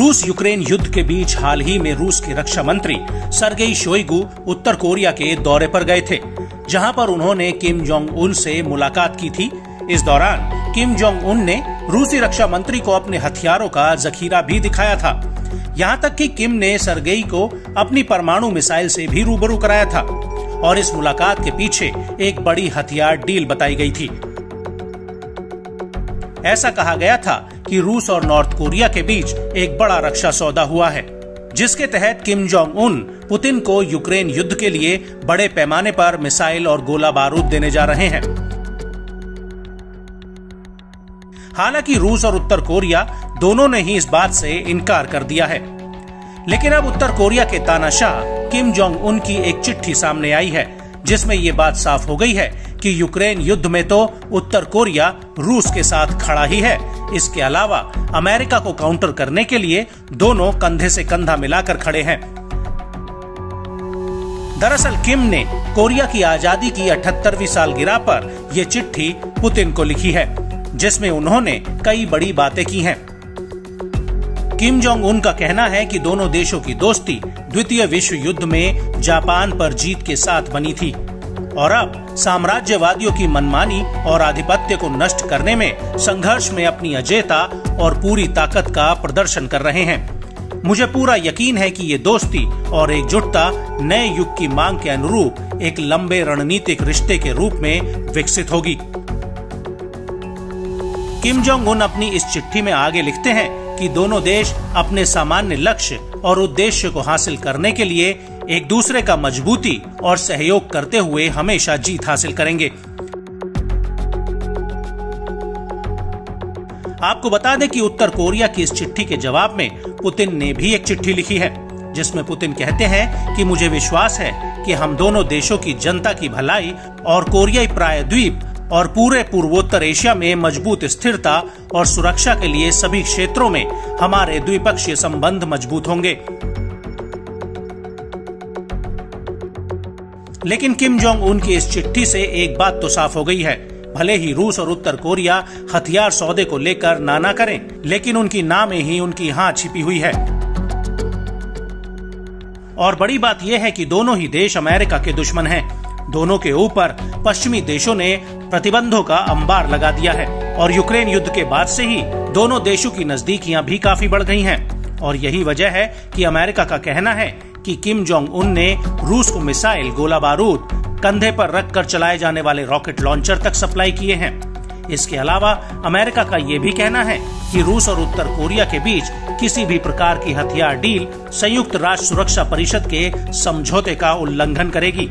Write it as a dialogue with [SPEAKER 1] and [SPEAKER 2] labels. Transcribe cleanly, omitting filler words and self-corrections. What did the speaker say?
[SPEAKER 1] रूस यूक्रेन युद्ध के बीच हाल ही में रूस के रक्षा मंत्री सर्गेई शोइगु उत्तर कोरिया के दौरे पर गए थे, जहां पर उन्होंने किम जोंग उन से मुलाकात की थी। इस दौरान किम जोंग उन ने रूसी रक्षा मंत्री को अपने हथियारों का जखीरा भी दिखाया था। यहां तक कि किम ने सर्गेई को अपनी परमाणु मिसाइल से भी रूबरू कराया था और इस मुलाकात के पीछे एक बड़ी हथियार डील बताई गई थी। ऐसा कहा गया था कि रूस और नॉर्थ कोरिया के बीच एक बड़ा रक्षा सौदा हुआ है, जिसके तहत किम जोंग उन पुतिन को यूक्रेन युद्ध के लिए बड़े पैमाने पर मिसाइल और गोला बारूद देने जा रहे हैं। हालांकि रूस और उत्तर कोरिया दोनों ने ही इस बात से इनकार कर दिया है, लेकिन अब उत्तर कोरिया के तानाशाह किम जोंग उन की एक चिट्ठी सामने आई है, जिसमें ये बात साफ हो गई है कि यूक्रेन युद्ध में तो उत्तर कोरिया रूस के साथ खड़ा ही है। इसके अलावा अमेरिका को काउंटर करने के लिए दोनों कंधे से कंधा मिलाकर खड़े हैं। दरअसल किम ने कोरिया की आजादी की 78वीं सालगिरह पर यह चिट्ठी पुतिन को लिखी है, जिसमें उन्होंने कई बड़ी बातें की हैं। किम जोंग उन का कहना है कि दोनों देशों की दोस्ती द्वितीय विश्व युद्ध में जापान पर जीत के साथ बनी थी और अब साम्राज्यवादियों की मनमानी और आधिपत्य को नष्ट करने में संघर्ष में अपनी अजेयता और पूरी ताकत का प्रदर्शन कर रहे हैं। मुझे पूरा यकीन है कि ये दोस्ती और एकजुटता नए युग की मांग के अनुरूप एक लंबे रणनीतिक रिश्ते के रूप में विकसित होगी। किम जोंग उन अपनी इस चिट्ठी में आगे लिखते हैं कि दोनों देश अपने सामान्य लक्ष्य और उद्देश्य को हासिल करने के लिए एक दूसरे का मजबूती और सहयोग करते हुए हमेशा जीत हासिल करेंगे। आपको बता दें कि उत्तर कोरिया की इस चिट्ठी के जवाब में पुतिन ने भी एक चिट्ठी लिखी है, जिसमें पुतिन कहते हैं कि मुझे विश्वास है कि हम दोनों देशों की जनता की भलाई और कोरियाई प्रायद्वीप और पूरे पूर्वोत्तर एशिया में मजबूत स्थिरता और सुरक्षा के लिए सभी क्षेत्रों में हमारे द्विपक्षीय संबंध मजबूत होंगे। लेकिन किम जोंग उन की इस चिट्ठी से एक बात तो साफ हो गई है, भले ही रूस और उत्तर कोरिया हथियार सौदे को लेकर ना करें, लेकिन उनकी ना में ही उनकी हाँ छिपी हुई है। और बड़ी बात यह है कि दोनों ही देश अमेरिका के दुश्मन हैं। दोनों के ऊपर पश्चिमी देशों ने प्रतिबंधों का अंबार लगा दिया है और यूक्रेन युद्ध के बाद से ही दोनों देशों की नजदीकियां भी काफी बढ़ गई हैं। और यही वजह है कि अमेरिका का कहना है कि किम जोंग उन ने रूस को मिसाइल, गोला बारूद, कंधे पर रखकर चलाए जाने वाले रॉकेट लॉन्चर तक सप्लाई किए हैं। इसके अलावा अमेरिका का ये भी कहना है कि रूस और उत्तर कोरिया के बीच किसी भी प्रकार की हथियार डील संयुक्त राष्ट्र सुरक्षा परिषद के समझौते का उल्लंघन करेगी।